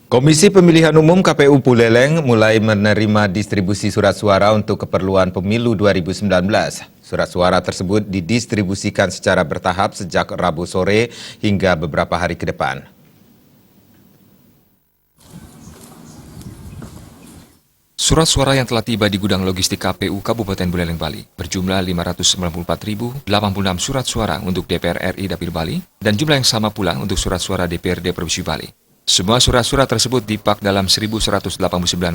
Komisi Pemilihan Umum KPU Buleleng mulai menerima distribusi surat suara untuk keperluan pemilu 2019. Surat suara tersebut didistribusikan secara bertahap sejak Rabu sore hingga beberapa hari ke depan. Surat suara yang telah tiba di gudang logistik KPU Kabupaten Buleleng, Bali berjumlah 594.086 surat suara untuk DPR RI Dapil Bali dan jumlah yang sama pula untuk surat suara DPRD Provinsi Bali. Semua surat-surat tersebut dipak dalam 1.189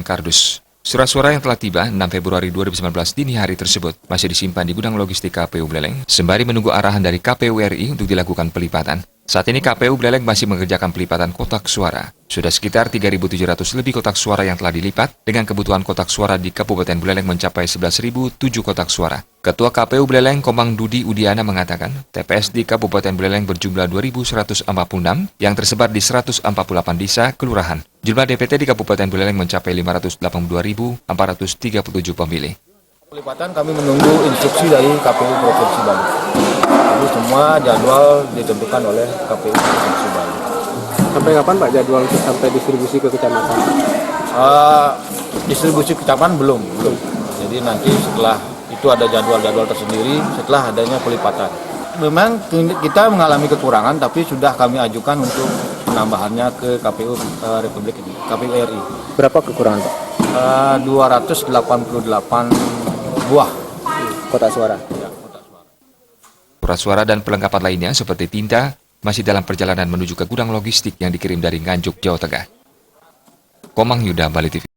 kardus. Surat suara yang telah tiba 6 Februari 2019 dini hari tersebut masih disimpan di gudang logistik KPU Buleleng sembari menunggu arahan dari KPU RI untuk dilakukan pelipatan. Saat ini KPU Buleleng masih mengerjakan pelipatan kotak suara. Sudah sekitar 3.700 lebih kotak suara yang telah dilipat dengan kebutuhan kotak suara di Kabupaten Buleleng mencapai 11.007 kotak suara. Ketua KPU Buleleng Komang Dudi Udiana mengatakan, TPS di Kabupaten Buleleng berjumlah 2.146 yang tersebar di 148 desa kelurahan. Jumlah DPT di Kabupaten Buleleng mencapai 582.437 pemilih. Pelipatan kami menunggu instruksi dari KPU Provinsi Bali. Jadi semua jadwal ditentukan oleh KPU Provinsi Bali. Sampai kapan Pak jadwal sampai distribusi ke kecamatan? Distribusi kecamatan belum. Jadi nanti setelah itu ada jadwal-jadwal tersendiri setelah adanya pelipatan. Memang kita mengalami kekurangan, tapi sudah kami ajukan untuk penambahannya ke KPU Republik ini, KPU RI. Berapa kekurangan Pak? 288 buah Kotak suara. Surat suara dan perlengkapan lainnya seperti tinta masih dalam perjalanan menuju ke gudang logistik yang dikirim dari Nganjuk, Jawa Tengah. Komang Yuda, Bali TV.